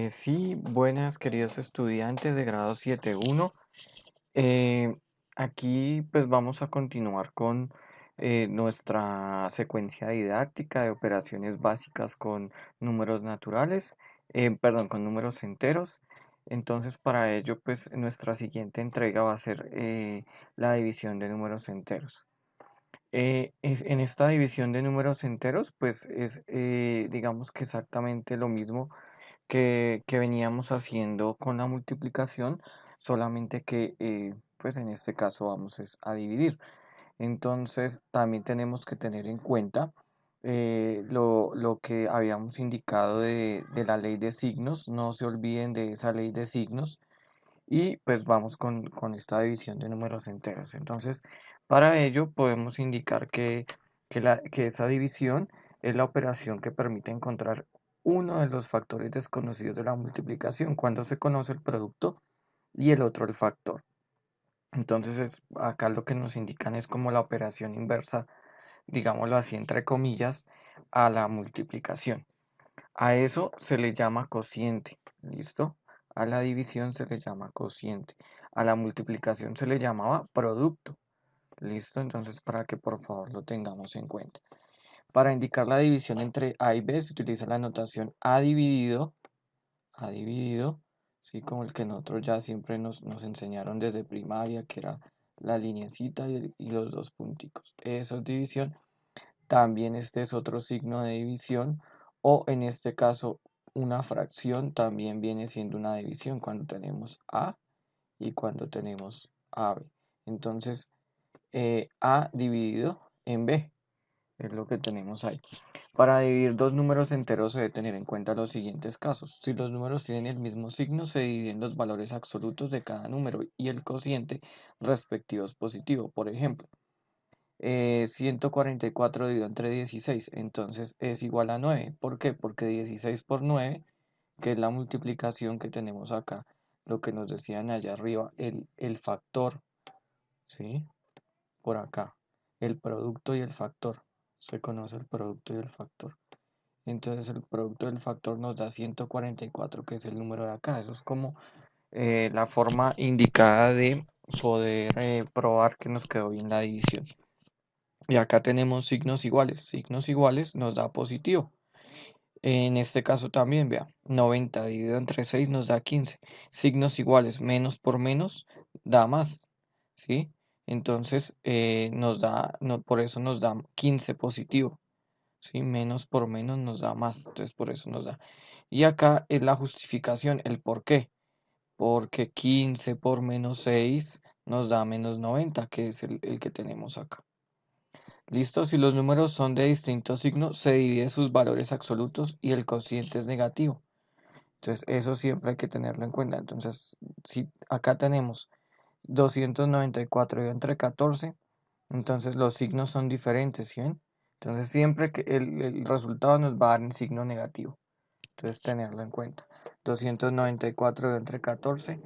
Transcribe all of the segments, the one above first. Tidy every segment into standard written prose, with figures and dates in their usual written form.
Sí, buenas queridos estudiantes de grado 7.1. Eh, Aquí pues vamos a continuar con nuestra secuencia didáctica de operaciones básicas con números naturales, perdón, con números enteros. Entonces para ello pues nuestra siguiente entrega va a ser la división de números enteros. En esta división de números enteros pues es digamos que exactamente lo mismo que veníamos haciendo con la multiplicación, solamente que pues en este caso vamos es a dividir. Entonces también tenemos que tener en cuenta lo que habíamos indicado de la ley de signos, no se olviden de esa ley de signos y pues vamos con esta división de números enteros. Entonces para ello podemos indicar que esa división es la operación que permite encontrar uno de los factores desconocidos de la multiplicación cuando se conoce el producto y el otro el factor. Entonces acá lo que nos indican es como la operación inversa, digámoslo así entre comillas, a la multiplicación. A eso se le llama cociente, ¿listo? A la división se le llama cociente. A la multiplicación se le llamaba producto, ¿listo? Entonces para que por favor lo tengamos en cuenta. Para indicar la división entre A y B se utiliza la notación A dividido, ¿sí? Como el que nosotros ya siempre nos enseñaron desde primaria, que era la lineecita y los dos punticos. Eso es división. También este es otro signo de división, o en este caso una fracción también viene siendo una división cuando tenemos A y cuando tenemos AB. Entonces, A dividido en B es lo que tenemos ahí. Para dividir dos números enteros se debe tener en cuenta los siguientes casos. Si los números tienen el mismo signo, se dividen los valores absolutos de cada número y el cociente respectivo es positivo. Por ejemplo, 144 dividido entre 16, entonces es igual a 9. ¿Por qué? Porque 16 por 9, que es la multiplicación que tenemos acá, lo que nos decían allá arriba, el factor, ¿sí? Por acá, el producto y el factor. Se conoce el producto y el factor. Entonces el producto del factor nos da 144, que es el número de acá. Eso es como la forma indicada de poder probar que nos quedó bien la división. Y acá tenemos signos iguales. Signos iguales nos da positivo. En este caso también, vea, 90 dividido entre 6 nos da 15. Signos iguales, menos por menos da más, ¿sí? Entonces nos da, no, por eso nos da 15 positivo, ¿sí? Menos por menos nos da más, entonces por eso nos da. Y acá es la justificación, el por qué. Porque 15 por menos 6 nos da menos 90, que es el que tenemos acá. ¿Listo? Si los números son de distinto signo, se divide sus valores absolutos y el cociente es negativo. Entonces, eso siempre hay que tenerlo en cuenta. Entonces, si acá tenemos 294 y entre 14, entonces los signos son diferentes, ¿sí ven? Entonces, siempre que el resultado nos va a dar en signo negativo. Entonces, tenerlo en cuenta. 294 entre 14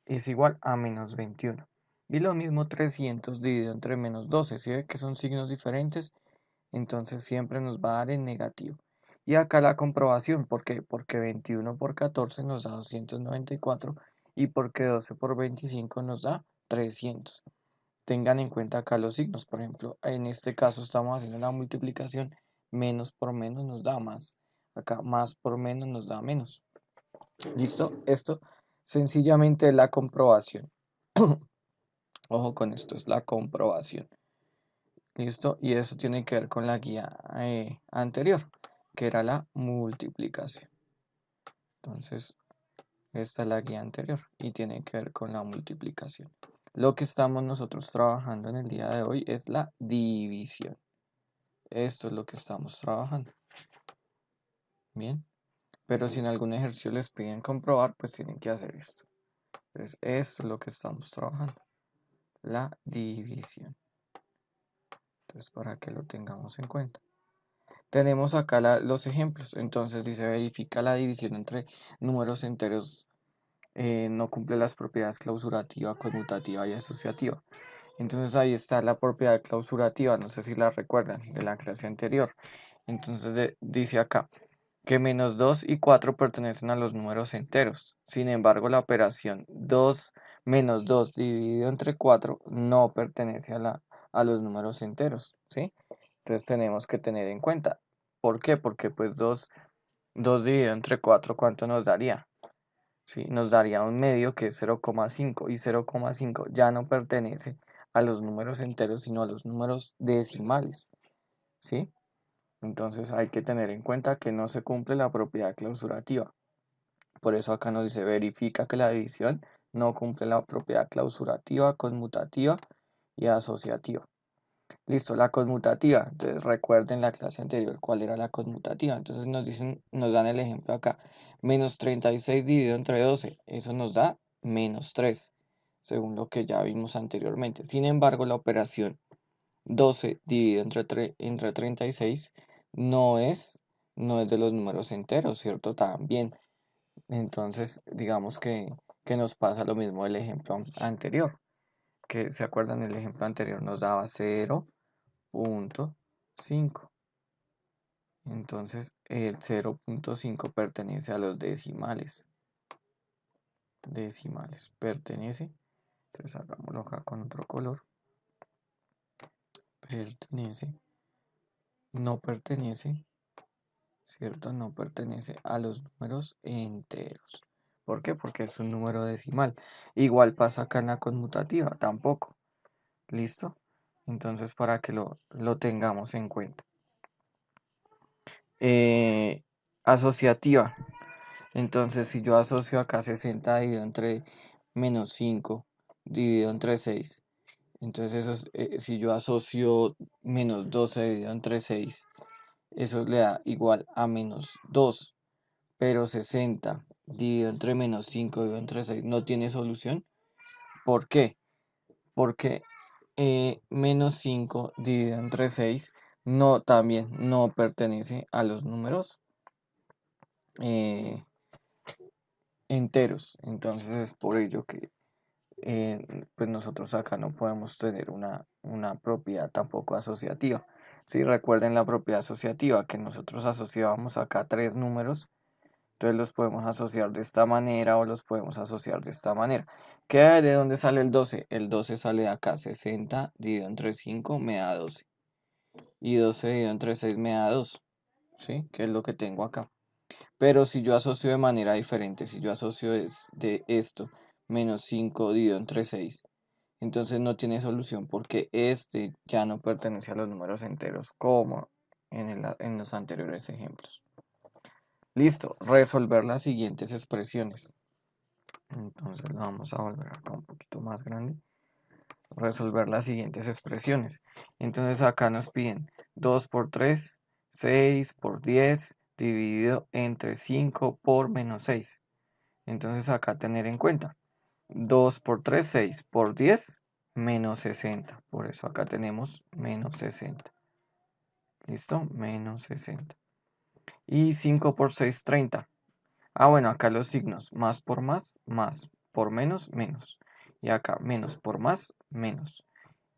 es igual a menos 21. Y lo mismo 300 dividido entre menos 12. Si ve que son signos diferentes, entonces siempre nos va a dar en negativo. Y acá la comprobación, ¿por qué? Porque 21 por 14 nos da 294 y porque 12 por 25 nos da 300. Tengan en cuenta acá los signos, por ejemplo, en este caso estamos haciendo la multiplicación, menos por menos nos da más. Acá más por menos nos da menos. ¿Listo? Esto sencillamente es la comprobación. Ojo con esto, es la comprobación. ¿Listo? Y eso tiene que ver con la guía anterior, que era la multiplicación. Entonces, esta es la guía anterior y tiene que ver con la multiplicación. Lo que estamos nosotros trabajando en el día de hoy es la división. Esto es lo que estamos trabajando. Bien. Pero si en algún ejercicio les piden comprobar, pues tienen que hacer esto. Entonces, esto es lo que estamos trabajando. La división. Entonces, para que lo tengamos en cuenta. Tenemos acá los ejemplos. Entonces dice, verifica la división entre números enteros. No cumple las propiedades clausurativa, conmutativa y asociativa. Entonces ahí está la propiedad clausurativa. No sé si la recuerdan de la clase anterior. Entonces dice acá que menos 2 y 4 pertenecen a los números enteros. Sin embargo, la operación 2 menos 2 dividido entre 4 no pertenece a los números enteros, ¿sí? Entonces tenemos que tener en cuenta. ¿Por qué? Porque pues 2 dividido entre 4, ¿cuánto nos daría? ¿Sí? Nos daría un medio que es 0,5 y 0,5 ya no pertenece a los números enteros, sino a los números decimales, ¿sí? Entonces hay que tener en cuenta que no se cumple la propiedad clausurativa. Por eso acá nos dice verifica que la división no cumple la propiedad clausurativa, conmutativa y asociativa. Listo, la conmutativa. Entonces recuerden la clase anterior cuál era la conmutativa. Entonces nos dan el ejemplo acá. Menos 36 dividido entre 12. Eso nos da menos 3, según lo que ya vimos anteriormente. Sin embargo, la operación 12 dividido entre 36 no es, no es de los números enteros, ¿cierto? También. Entonces, digamos que nos pasa lo mismo del ejemplo anterior. Que se acuerdan, el ejemplo anterior nos daba 0,5. Entonces, el 0,5 pertenece a los decimales. Decimales. Pertenece. Entonces, hagámoslo acá con otro color. Pertenece. No pertenece. ¿Cierto? No pertenece a los números enteros. ¿Por qué? Porque es un número decimal. Igual pasa acá en la conmutativa, tampoco. ¿Listo? Entonces, para que lo tengamos en cuenta. Asociativa. Entonces, si yo asocio acá 60 dividido entre menos 5 dividido entre 6, entonces eso si yo asocio menos 12 dividido entre 6, eso le da igual a menos 2. Pero 60 dividido entre menos 5 dividido entre 6 no tiene solución. ¿Por qué? Porque menos 5 dividido entre 6 también no pertenece a los números eh, enteros. Entonces es por ello que pues nosotros acá no podemos tener una propiedad tampoco asociativa. Si recuerden la propiedad asociativa, que nosotros asociábamos acá tres números. Entonces los podemos asociar de esta manera o los podemos asociar de esta manera. ¿De dónde sale el 12? El 12 sale de acá. 60 dividido entre 5 me da 12. Y 12 dividido entre 6 me da 2. ¿Sí? Que es lo que tengo acá. Pero si yo asocio de manera diferente, si yo asocio de esto, menos 5 dividido entre 6, entonces no tiene solución porque este ya no pertenece a los números enteros como en los anteriores ejemplos. Listo, resolver las siguientes expresiones. Entonces lo vamos a volver acá un poquito más grande. Resolver las siguientes expresiones. Entonces acá nos piden 2 por 3, 6 por 10, dividido entre 5 por menos 6. Entonces acá tener en cuenta. 2 por 3, 6 por 10, menos 60. Por eso acá tenemos menos 60. ¿Listo? Menos 60. Y 5 por 6, 30. Bueno, acá los signos, más, por menos, menos. Y acá, menos por más, menos.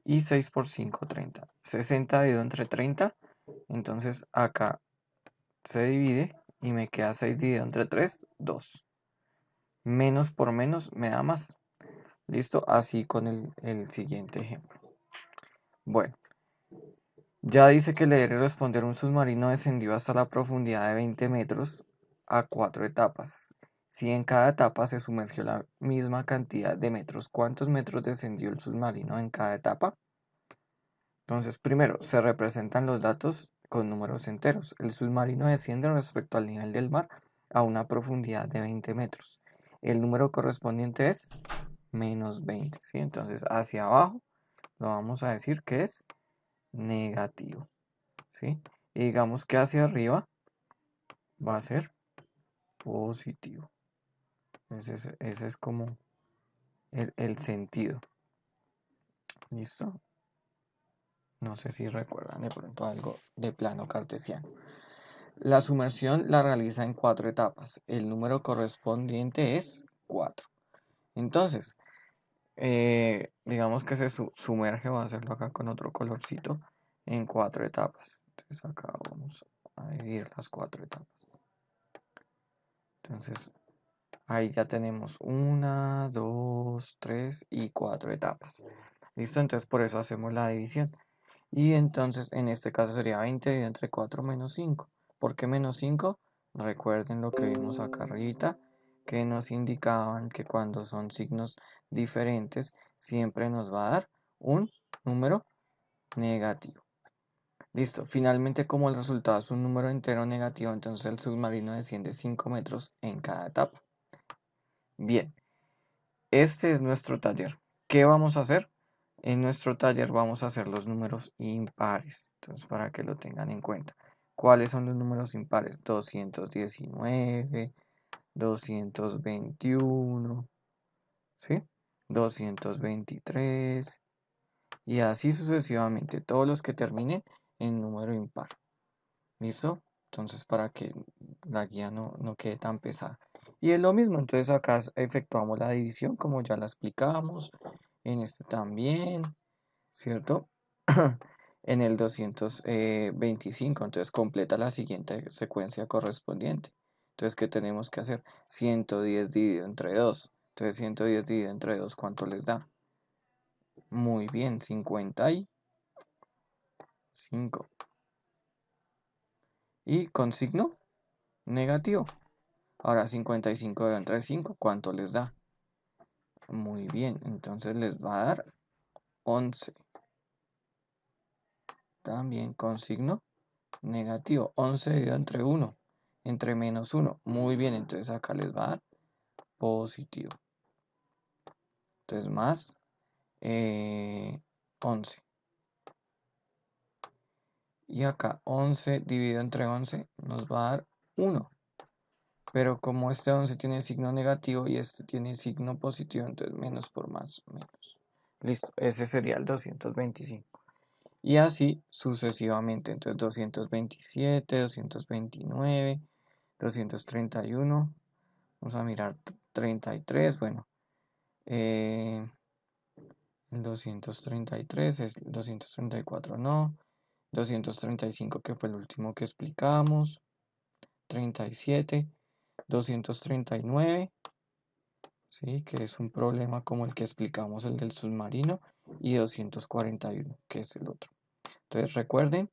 Y 6 por 5, 30. 60 dividido entre 30, entonces acá se divide y me queda 6 dividido entre 3, 2. Menos por menos me da más. ¿Listo? Así con el siguiente ejemplo. Bueno, ya dice que leer y responder un submarino descendió hasta la profundidad de 20 metros a 4 etapas. Si en cada etapa se sumergió la misma cantidad de metros, ¿cuántos metros descendió el submarino en cada etapa? Entonces, primero, se representan los datos con números enteros. El submarino desciende respecto al nivel del mar a una profundidad de 20 metros. El número correspondiente es menos 20, ¿sí? Entonces, hacia abajo lo vamos a decir que es negativo, ¿sí? Y digamos que hacia arriba va a ser positivo. Ese es como el sentido. ¿Listo? No sé si recuerdan de pronto algo de plano cartesiano. La sumersión la realiza en 4 etapas. El número correspondiente es 4. Entonces, digamos que se sumerge, voy a hacerlo acá con otro colorcito, en 4 etapas. Entonces acá vamos a dividir las 4 etapas. Entonces, ahí ya tenemos 1, 2, 3 y 4 etapas. ¿Listo? Entonces, por eso hacemos la división. Y entonces, en este caso sería 20 dividido entre 4 menos 5. ¿Por qué menos 5? Recuerden lo que vimos acá arriba, que nos indicaban que cuando son signos diferentes, siempre nos va a dar un número negativo. Listo, finalmente como el resultado es un número entero negativo, entonces el submarino desciende 5 metros en cada etapa. Bien, este es nuestro taller. ¿Qué vamos a hacer? En nuestro taller vamos a hacer los números impares, entonces para que lo tengan en cuenta. ¿Cuáles son los números impares? 219, 221, ¿sí? 223 y así sucesivamente, todos los que terminen en número impar. ¿Listo? Entonces para que la guía no quede tan pesada. Y es lo mismo, entonces acá efectuamos la división como ya la explicamos, en este también, ¿cierto? En el 225, entonces completa la siguiente secuencia correspondiente. Entonces, ¿qué tenemos que hacer? 110 dividido entre 2. Entonces, 110 dividido entre 2, ¿cuánto les da? Muy bien, 55. Y con signo negativo. Ahora 55 entre 5, ¿cuánto les da? Muy bien, entonces les va a dar 11. También con signo negativo. 11 dividido entre 1, entre menos 1. Muy bien, entonces acá les va a dar positivo. Entonces más 11. Y acá 11 dividido entre 11 nos va a dar 1. Pero como este 11 tiene signo negativo y este tiene signo positivo, entonces menos por más, menos. Listo, ese sería el 225. Y así sucesivamente. Entonces 227, 229, 231. Vamos a mirar 33. Bueno, el 233 es 234, no. 235 que fue el último que explicamos. 37, 239. Sí, que es un problema como el que explicamos, el del submarino. Y 241, que es el otro. Entonces recuerden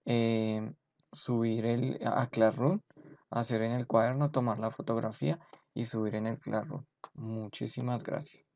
eh, subir a Classroom, hacer en el cuaderno, tomar la fotografía y subir en el Classroom. Muchísimas gracias.